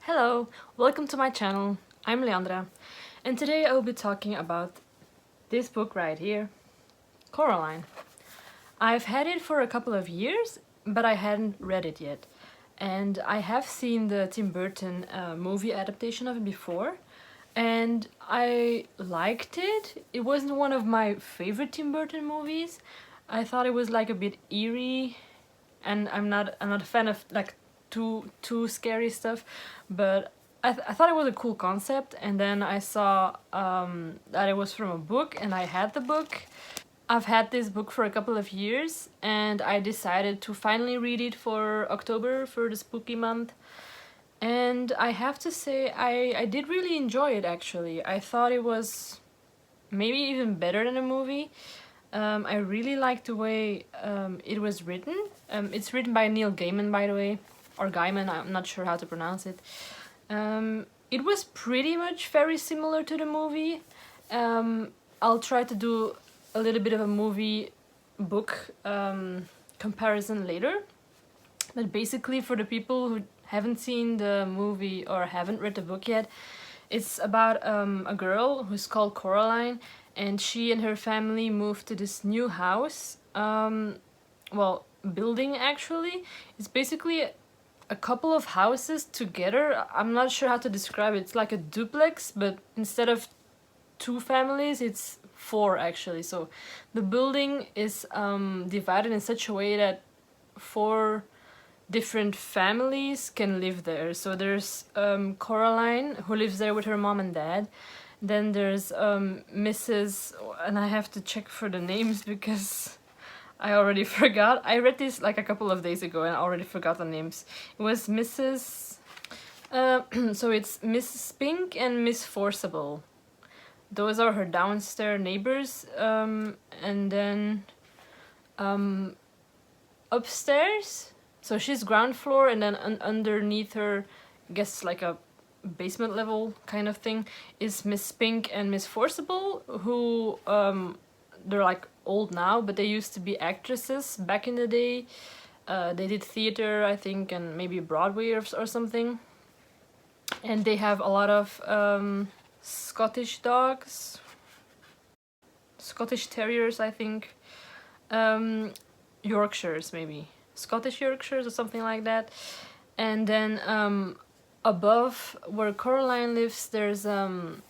Hello, welcome to my channel. I'm Leandra, and today I will be talking about this book right here, Coraline. I've had it for a couple of years, but I hadn't read it yet. And I have seen the Tim Burton movie adaptation of it before, and I liked it. It wasn't one of my favorite Tim Burton movies. I thought it was like a bit eerie, and I'm not a fan of like too scary stuff, but I thought it was a cool concept. And then I saw that it was from a book, and I had the book. I've had this book for a couple of years, and I decided to finally read it for October, for the spooky month. And I have to say, I did really enjoy it actually. I thought it was maybe even better than a movie. I really liked the way it was written. It's written by Neil Gaiman, by the way, or Gaiman, I'm not sure how to pronounce it. It was pretty much very similar to the movie. I'll try to do a little bit of a movie book comparison later. But basically, for the people who haven't seen the movie or haven't read the book yet, it's about a girl who's called Coraline, and she and her family moved to this new house. Well, building actually. It's basically a couple of houses together. I'm not sure how to describe it. It's like a duplex, but instead of two families, it's four actually. So the building is divided in such a way that four different families can live there. So there's Coraline, who lives there with her mom and dad. Then there's Mrs. and I have to check for the names because I already forgot. I read this like a couple of days ago and I already forgot the names. It was Mrs. So it's Miss Spink and Miss Forcible. Those are her downstairs neighbors. And then upstairs, so she's ground floor, and then underneath her, I guess like a basement level kind of thing, is Miss Spink and Miss Forcible, who they're like old now, but they used to be actresses back in the day. They did theater, I think, and maybe Broadway or something. And they have a lot of Scottish dogs, Scottish terriers, I think, Yorkshires maybe, Scottish Yorkshires or something like that. And then above where Coraline lives, there's was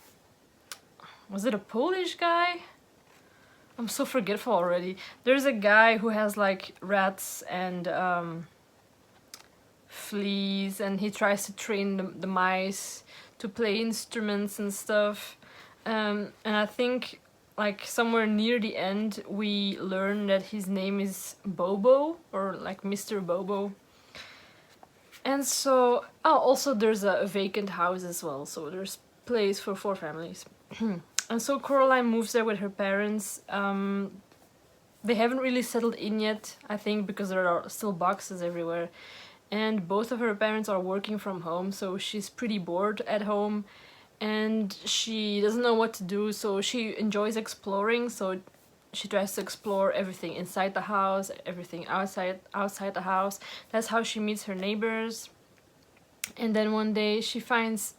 it a Polish guy? I'm so forgetful already. There's a guy who has like rats and fleas, and he tries to train the mice to play instruments and stuff. And I think like somewhere near the end we learn that his name is Bobo, or like Mr. Bobo. And so, oh, also there's a vacant house as well, so there's place for four families. And so Coraline moves there with her parents. They haven't really settled in yet, I think, because there are still boxes everywhere. And both of her parents are working from home, so she's pretty bored at home. And she doesn't know what to do, so she enjoys exploring. So she tries to explore everything inside the house, everything outside the house. That's how she meets her neighbors. And then one day she finds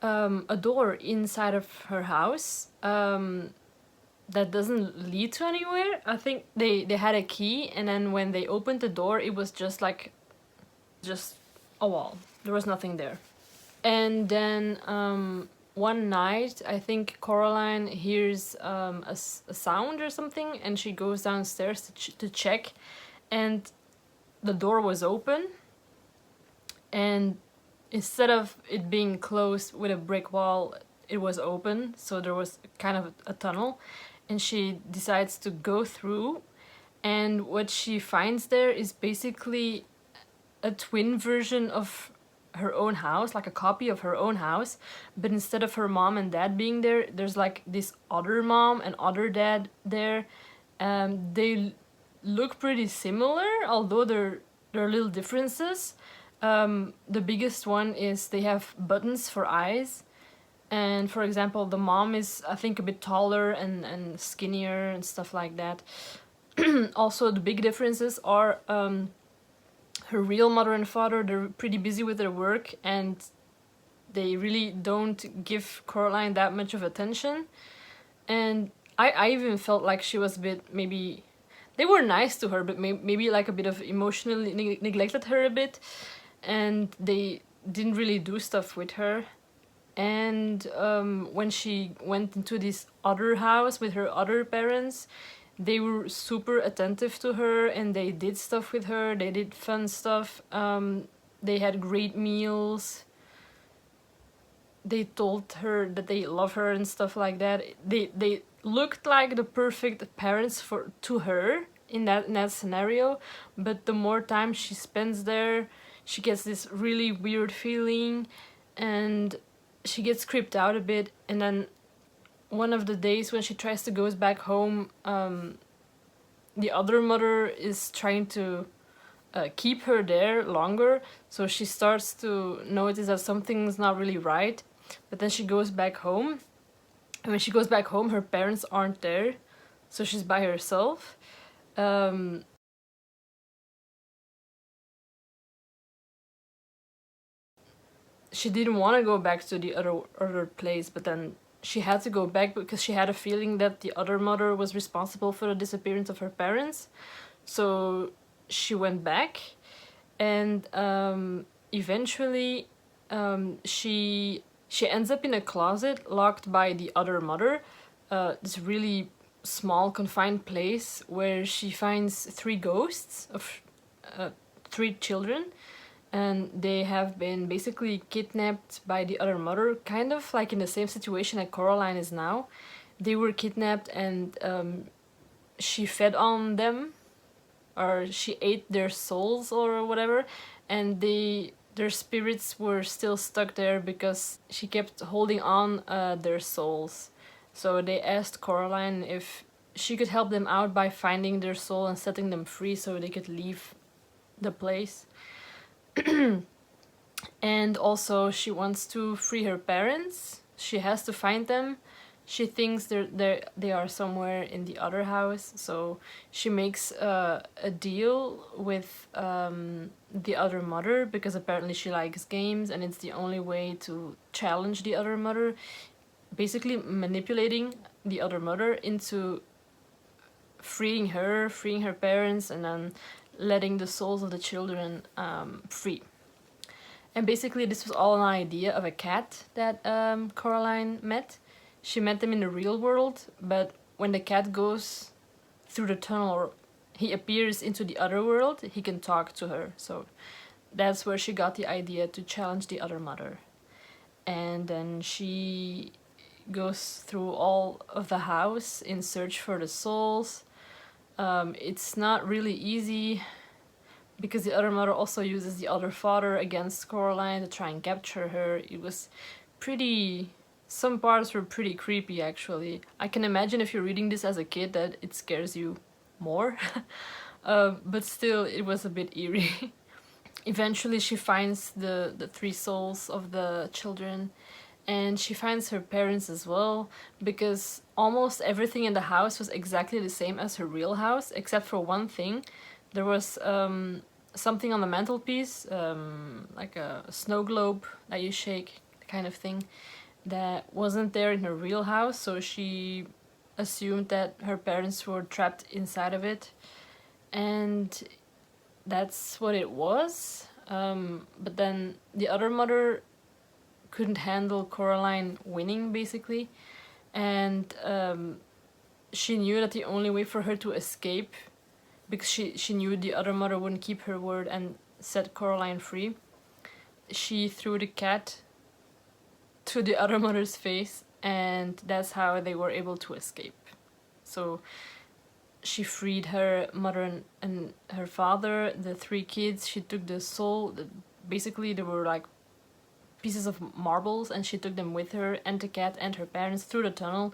a door inside of her house that doesn't lead to anywhere. I think they had a key, and then when they opened the door, it was just a wall. There was nothing there. And then one night, I think Coraline hears a sound or something, and she goes downstairs to check, and the door was open, and instead of it being closed with a brick wall, it was open, so there was kind of a tunnel, and she decides to go through, and what she finds there is basically a twin version of her own house, like a copy of her own house, but instead of her mom and dad being there, there's like this other mom and other dad there. They look pretty similar, although there are little differences. The biggest one is they have buttons for eyes, and for example the mom is, I think, a bit taller and skinnier and stuff like that. Also the big differences are her real mother and father, they're pretty busy with their work and they really don't give Coraline that much of attention. And I even felt like she was a bit, maybe they were nice to her, but maybe like a bit of emotionally neglected her a bit, and they didn't really do stuff with her. And when she went into this other house with her other parents, they were super attentive to her and they did stuff with her. They did fun stuff. They had great meals. They told her that they love her and stuff like that. They looked like the perfect parents to her in that scenario. But the more time she spends there, she gets this really weird feeling, and she gets creeped out a bit. And then one of the days when she tries to go back home, the other mother is trying to keep her there longer, so she starts to notice that something's not really right. But then she goes back home, and when she goes back home, her parents aren't there, so she's by herself. She didn't want to go back to the other place, but then she had to go back because she had a feeling that the other mother was responsible for the disappearance of her parents. So she went back, and eventually she ends up in a closet locked by the other mother. This really small confined place where she finds 3 ghosts of 3 children, and they have been basically kidnapped by the other mother, kind of like in the same situation that Coraline is now. They were kidnapped, and she fed on them, or she ate their souls or whatever, and their spirits were still stuck there because she kept holding on their souls. So they asked Coraline if she could help them out by finding their soul and setting them free so they could leave the place. And also she wants to free her parents. She has to find them. She thinks they are somewhere in the other house, so she makes a deal with the other mother, because apparently she likes games and it's the only way to challenge the other mother, basically manipulating the other mother into freeing her parents, and then letting the souls of the children free. And basically this was all an idea of a cat that Coraline met. She met them in the real world, but when the cat goes through the tunnel, he appears into the other world, he can talk to her. So that's where she got the idea to challenge the other mother. And then she goes through all of the house in search for the souls. It's not really easy, because the other mother also uses the other father against Coraline to try and capture her. It was pretty... Some parts were pretty creepy, actually. I can imagine if you're reading this as a kid that it scares you more. But still, it was a bit eerie. Eventually she finds the 3 souls of the children, and she finds her parents as well, because almost everything in the house was exactly the same as her real house, except for one thing. There was something on the mantelpiece, like a snow globe that you shake, kind of thing, that wasn't there in her real house, so she assumed that her parents were trapped inside of it, and that's what it was. But then the other mother couldn't handle Coraline winning, basically, and she knew that the only way for her to escape, because she knew the other mother wouldn't keep her word and set Coraline free, she threw the cat to the other mother's face, and that's how they were able to escape. So she freed her mother and her father, the 3 kids. She took the soul, basically they were like pieces of marbles, and she took them with her, and the cat and her parents, through the tunnel,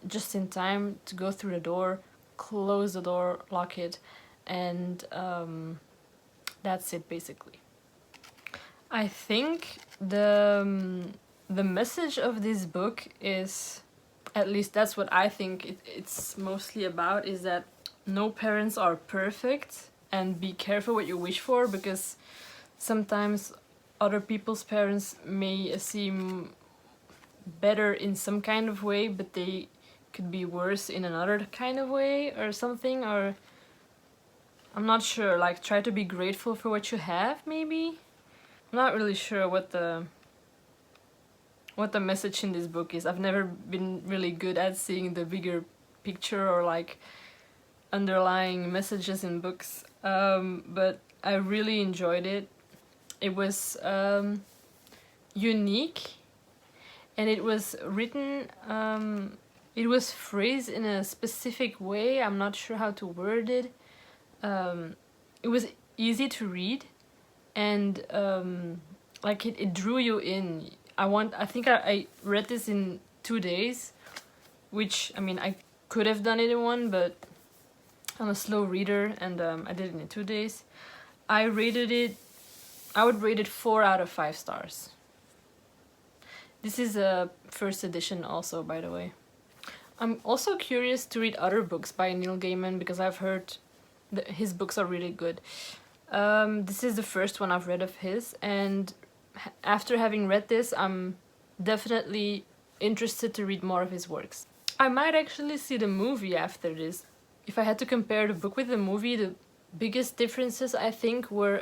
just in time to go through the door, close the door, lock it, and that's it, basically. I think the message of this book is, at least that's what I think it's mostly about, is that no parents are perfect, and be careful what you wish for, because sometimes other people's parents may seem better in some kind of way, but they could be worse in another kind of way or something, or I'm not sure. Like, try to be grateful for what you have, maybe? I'm not really sure what the message in this book is. I've never been really good at seeing the bigger picture or like underlying messages in books, but I really enjoyed it. It was unique, and it was written, it was phrased in a specific way. I'm not sure how to word it. It was easy to read, and like it drew you in. I think I read this in 2 days, which, I mean, I could have done it in one, but I'm a slow reader, and I did it in 2 days. I would rate it 4 out of 5 stars. This is a first edition also, by the way. I'm also curious to read other books by Neil Gaiman, because I've heard that his books are really good. This is the first one I've read of his, and after having read this, I'm definitely interested to read more of his works. I might actually see the movie after this. If I had to compare the book with the movie, the biggest differences, I think, were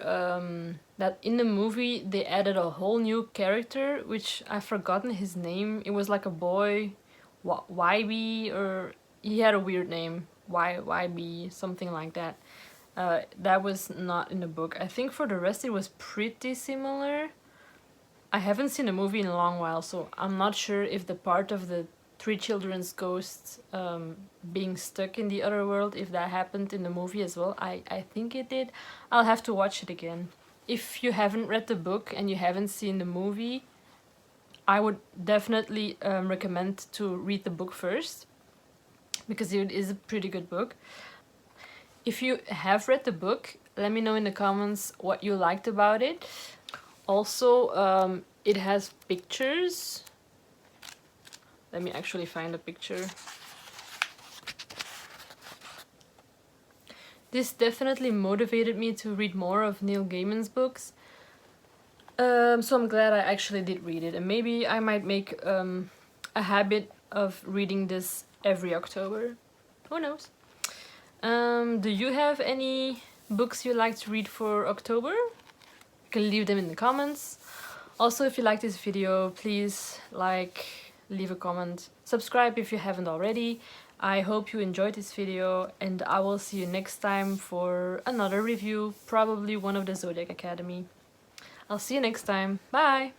that in the movie they added a whole new character, which I've forgotten his name. It was like a boy, YB, or he had a weird name, YB, something like that. That was not in the book. I think for the rest it was pretty similar. I haven't seen the movie in a long while, so I'm not sure if the part of the 3 children's ghosts being stuck in the other world, if that happened in the movie as well. I think it did. I'll have to watch it again. If you haven't read the book and you haven't seen the movie, I would definitely recommend to read the book first, because it is a pretty good book. If you have read the book, let me know in the comments what you liked about it. Also, it has pictures. Let me actually find a picture. This definitely motivated me to read more of Neil Gaiman's books. So I'm glad I actually did read it, and maybe I might make a habit of reading this every October. Who knows? Do you have any books you like to read for October? You can leave them in the comments. Also, if you like this video, please like, leave a comment, subscribe if you haven't already. I hope you enjoyed this video, and I will see you next time for another review, probably one of the Zodiac Academy. I'll see you next time. Bye!